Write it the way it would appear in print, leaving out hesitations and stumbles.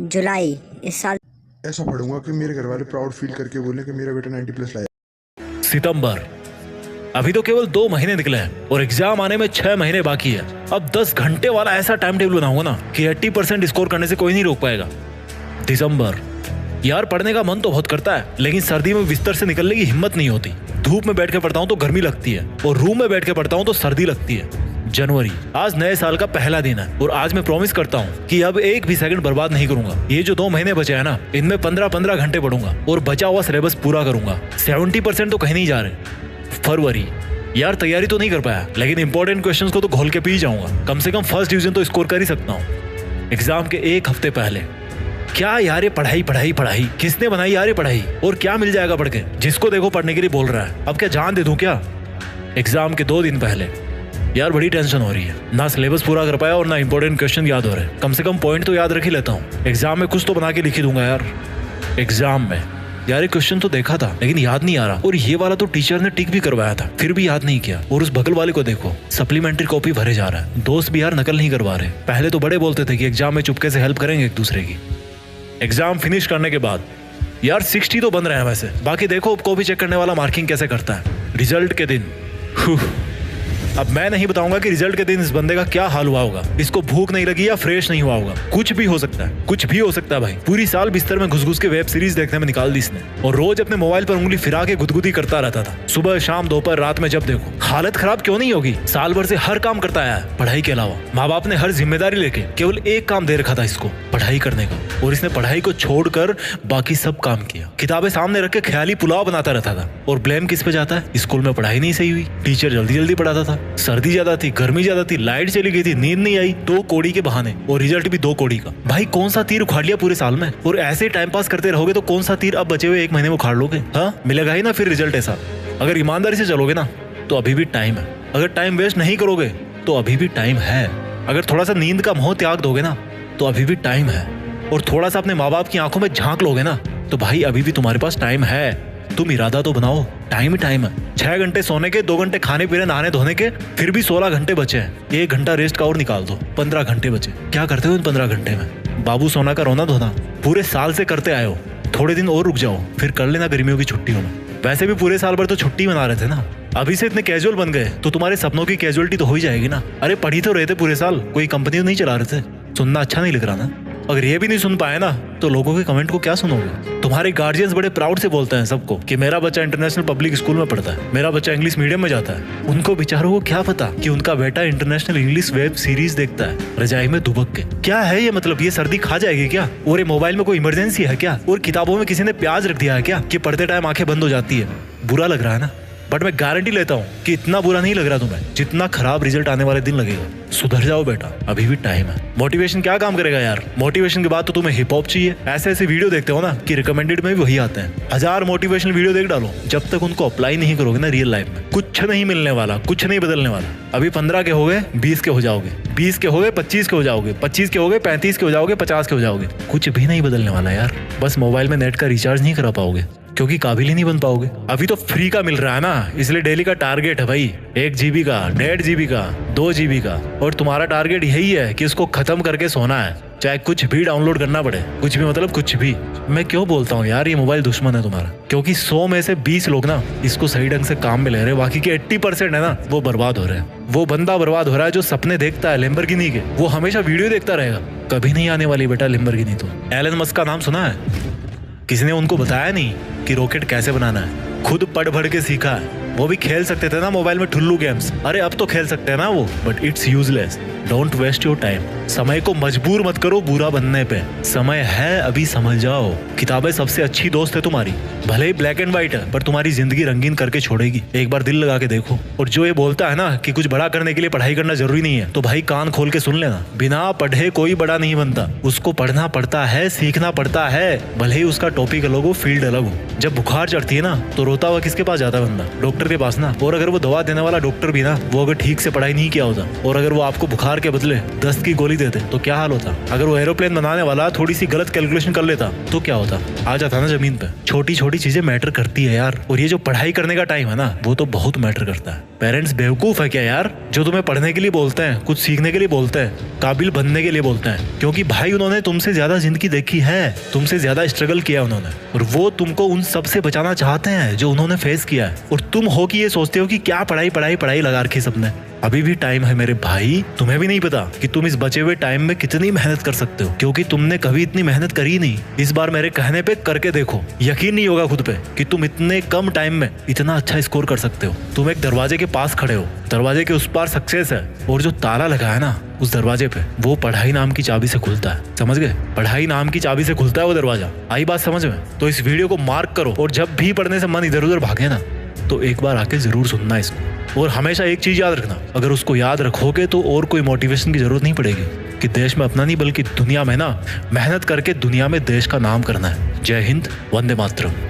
जुलाई इस साल ऐसा पढ़ूंगा कि मेरे घर वाले प्राउड फील करके बोले कि मेरा बेटा 90+ लाया। सितंबर, अभी तो केवल 2 महीने निकले हैं और एग्जाम आने में 6 महीने बाकी है। अब 10 घंटे वाला ऐसा टाइम टेबल बनाऊंगा ना कि 80% स्कोर करने से कोई नहीं रोक पाएगा। दिसंबर, यार पढ़ने का मन तो बहुत करता है, लेकिन सर्दी में बिस्तर से निकलने की हिम्मत नहीं होती। धूप में बैठ के पढ़ता हूँ तो गर्मी लगती है और रूम में बैठ के पढ़ता हूँ तो सर्दी लगती है। जनवरी, आज नए साल का पहला दिन है और आज मैं प्रॉमिस करता हूँ कि अब एक भी सेकंड बर्बाद नहीं करूंगा। ये जो 2 महीने बचे हैं ना, इनमें 15-15 घंटे पढ़ूंगा और बचा हुआ सिलेबस पूरा करूंगा। 70% तो कहीं नहीं जा रहे। फरवरी, यार तैयारी तो नहीं कर पाया, लेकिन इंपॉर्टेंट क्वेश्चंस को तो घोल के पी जाऊंगा। कम से कम फर्स्ट डिवीजन तो स्कोर कर ही सकता हूँ। एग्जाम के 1 हफ्ते पहले, क्या यार ये पढ़ाई पढ़ाई पढ़ाई, किसने बनाई यार ये पढ़ाई, और क्या मिल जाएगा पढ़ के? जिसको देखो पढ़ने के लिए बोल रहा है, अब क्या जान दे दूं क्या? एग्जाम के 2 दिन पहले, यार बड़ी टेंशन हो रही है। ना सिलेबस पूरा कर पाया और ना इंपॉर्टेंट क्वेश्चन याद हो रहे। कम से कम पॉइंट तो याद रख ही लेता हूँ। एग्जाम में कुछ तो बना के लिख ही दूंगा यार। एग्जाम में यार एक क्वेश्चन तो देखा था लेकिन याद नहीं आ रहा, और ये वाला तो टीचर ने टिक भी करवाया था फिर भी याद नहीं किया। और उस बगल वाले को देखो, सप्लीमेंट्री कॉपी भरे जा रहा है। दोस्त भी यार नकल नहीं करवा रहे। पहले तो बड़े बोलते थे कि एग्जाम में चुपके से हेल्प करेंगे एक दूसरे की। एग्जाम फिनिश करने के बाद यार 60 तो बन रहे हैं वैसे, बाकी देखो कॉपी चेक करने वाला मार्किंग कैसे करता है। रिजल्ट के दिन, अब मैं नहीं बताऊंगा कि रिजल्ट के दिन इस बंदे का क्या हाल हुआ होगा। इसको भूख नहीं लगी या फ्रेश नहीं हुआ होगा, कुछ भी हो सकता है, कुछ भी हो सकता है भाई। पूरी साल बिस्तर में घुस घुस के वेब सीरीज देखने में निकाल दी इसने, और रोज अपने मोबाइल पर उंगली फिरा के गुदगुदी करता रहता था। सुबह शाम दोपहर रात में जब देखो। हालत खराब क्यों नहीं होगी? साल भर से हर काम करता आया है पढ़ाई के अलावा। माँ बाप ने हर जिम्मेदारी लेके केवल एक काम दे रखा था इसको, पढ़ाई करने का, और इसने पढ़ाई को छोड़कर बाकी सब काम किया। किताबें सामने रख के ख्याली पुलाव बनाता रहता था। और ब्लेम किस पे जाता है? स्कूल में पढ़ाई नहीं सही हुई, टीचर जल्दी जल्दी पढ़ाता था, सर्दी ज्यादा थी, गर्मी ज्यादा थी, लाइट चली गई थी, नींद नहीं आई, 2 कौड़ी के बहाने, और रिजल्ट भी 2 कौड़ी का। भाई कौन सा तीर उखाड़ लिया पूरे साल में? और ऐसे टाइम पास करते रहोगे तो कौन सा तीर अब बचे हुए 1 महीने में उखाड़ लोगे? हाँ, मिलेगा ही ना फिर रिजल्ट ऐसा। अगर ईमानदारी से चलोगे ना तो अभी भी टाइम है। अगर टाइम वेस्ट नहीं करोगे तो अभी भी टाइम है। अगर थोड़ा सा नींद का मोह त्याग दोगे ना तो अभी भी टाइम है। और थोड़ा सा अपने माँ बाप की आंखों में झांक लोगे ना तो भाई अभी भी तुम्हारे पास टाइम है। तुम इरादा तो बनाओ, टाइम ही टाइम है। 6 घंटे सोने के, 2 घंटे खाने पीने नहाने धोने के, फिर भी 16 घंटे बचे हैं। 1 घंटा रेस्ट का और निकाल दो, 15 घंटे बचे। क्या करते हो इन 15 घंटे में? बाबू सोना का रोना धोना पूरे साल से करते आए हो। थोड़े दिन और रुक जाओ, फिर कर लेना गर्मियों की छुट्टियों में। वैसे भी पूरे साल भर तो छुट्टी मना रहे थे ना, अभी से इतने कैजुअल बन गए तो तुम्हारे सपनों की कैजुअलिटी तो हो ही जाएगी ना। अरे पढ़ी तो रहे थे पूरे साल, कोई कंपनी तो नहीं चला रहे थे। सुनना अच्छा नहीं लग रहा ना? अगर ये भी नहीं सुन पाए ना तो लोगों के कमेंट को क्या सुनोगे? तुम्हारे गार्जियंस बड़े प्राउड से बोलते हैं सबको कि मेरा बच्चा इंटरनेशनल पब्लिक स्कूल में पढ़ता है, मेरा बच्चा इंग्लिश मीडियम में जाता है। उनको बेचारों को क्या पता कि उनका बेटा इंटरनेशनल इंग्लिश वेब सीरीज देखता है रजाई में दुबक के। क्या है ये? मतलब ये सर्दी खा जाएगी क्या? और ये मोबाइल में कोई इमरजेंसी है क्या? और किताबों में किसी ने प्याज रख दिया है क्या कि पढ़ते टाइम आंखें बंद हो जाती है? बुरा लग रहा है ना? बट मैं गारंटी लेता हूँ कि इतना बुरा नहीं लग रहा तुम्हें जितना खराब रिजल्ट आने वाले दिन लगेगा। सुधर जाओ बेटा, अभी भी टाइम है। मोटिवेशन क्या काम करेगा यार? मोटिवेशन के बाद तो तुम्हें हिप हॉप चाहिए। ऐसे ऐसे वीडियो देखते हो ना कि रिकमेंडेड में भी वही आते हैं। 1000 मोटिवेशनल वीडियो देख डालो, जब तक उनको अप्लाई नहीं करोगे ना रियल लाइफ में, कुछ नहीं मिलने वाला, कुछ नहीं बदलने वाला। अभी 15 के हो गए, 20 के हो जाओगे, 20 के हो गए 25 के हो जाओगे, 25 के हो गए 35 के हो जाओगे, 50 के हो जाओगे। कुछ भी नहीं बदलने वाला यार। बस मोबाइल में नेट का रिचार्ज नहीं करा पाओगे क्योंकि काबिल ही नहीं बन पाओगे। अभी तो फ्री का मिल रहा है ना, इसलिए डेली का टारगेट है भाई 1 GB का, 1.5 GB का, 2 GB का। और तुम्हारा टारगेट यही है कि इसको खत्म करके सोना है, चाहे कुछ भी डाउनलोड करना पड़े। कुछ भी मतलब कुछ भी। मैं क्यों बोलता हूँ यार ये मोबाइल दुश्मन है तुम्हारा? क्योंकि 100 में से 20 लोग ना इसको सही ढंग से काम में ले रहे हैं, बाकी के 80% है ना वो बर्बाद हो रहे हैं। वो बंदा बर्बाद हो रहा है जो सपने देखता है लैम्बोर्गिनी के, वो हमेशा वीडियो देखता रहेगा। कभी नहीं आने वाली बेटा लैम्बोर्गिनी। तो एलन मस्क का नाम सुना है? किसी ने उनको बताया नहीं कि रॉकेट कैसे बनाना है, खुद पढ़ भर के सीखा है। वो भी खेल सकते थे ना मोबाइल में ठुल्लू गेम्स, अरे अब तो खेल सकते हैं ना वो, but it's useless. Don't waste your time. समय को मजबूर मत करो बुरा बनने पे, समय है अभी समझ जाओ। किताबें सबसे अच्छी दोस्त है तुम्हारी, भले ही ब्लैक एंड व्हाइट है पर तुम्हारी जिंदगी रंगीन करके छोड़ेगी। एक बार दिल लगा के देखो। और जो ये बोलता है ना कि कुछ बड़ा करने के लिए पढ़ाई करना जरूरी नहीं है, तो भाई कान खोल के सुन लेना, बिना पढ़े कोई बड़ा नहीं बनता। उसको पढ़ना पड़ता है, सीखना पड़ता है, भले ही उसका टॉपिक अलग हो, फील्ड अलग हो। जब बुखार चढ़ती है ना तो रोता हुआ किसके पास जाता है बंदा? डॉक्टर के पास ना। और अगर वो दवा देने वाला डॉक्टर भी ना, वो अगर ठीक से पढ़ाई नहीं किया होता और अगर वो आपको बुखार मार के बदले 10 की गोली देते तो क्या हाल होता? अगर वो एरोप्लेन बनाने वाला थोड़ी सी गलत कैलकुलेशन कर लेता तो क्या होता? आ जाता ना जमीन पे। छोटी छोटी चीजें मैटर करती है यार। और ये जो पढ़ाई करने का टाइम है ना, वो तो बहुत मैटर करता है। पेरेंट्स बेवकूफ है क्या यार, जो तुम्हें पढ़ने के लिए बोलते हैं, कुछ सीखने के लिए बोलते हैं, काबिल बनने के लिए बोलते हैं? क्योंकि भाई उन्होंने तुमसे ज्यादा जिंदगी देखी है, तुमसे ज्यादा स्ट्रगल किया उन्होंने, और वो तुमको उन सब से बचाना चाहते हैं जो उन्होंने फेस किया है। और तुम हो कि ये सोचते हो कि क्या पढ़ाई पढ़ाई पढ़ाई लगा रखी सबने। अभी भी टाइम है मेरे भाई। तुम्हें भी नहीं पता कि तुम इस बचे हुए टाइम में कितनी मेहनत कर सकते हो, क्योंकि तुमने कभी इतनी मेहनत करी नहीं। इस बार मेरे कहने पे करके देखो, यकीन नहीं होगा खुद पे कि तुम इतने कम टाइम में इतना अच्छा स्कोर कर सकते हो। तुम एक दरवाजे के पास खड़े हो, दरवाजे के उस पार सक्सेस है, और जो ताला लगा है ना उस दरवाजे पे, वो पढ़ाई नाम की चाबी से खुलता है। समझ गए? पढ़ाई नाम की चाबी से खुलता है वो दरवाजा। आई बात समझ में? तो इस वीडियो को मार्क करो, और जब भी पढ़ने से मन इधर उधर भागे ना, तो एक बार आके जरूर सुनना इसको। और हमेशा एक चीज याद रखना, अगर उसको याद रखोगे तो और कोई मोटिवेशन की जरूरत नहीं पड़ेगी कि देश में अपना नहीं बल्कि दुनिया में ना मेहनत करके दुनिया में देश का नाम करना है। जय हिंद, वंदे मातरम।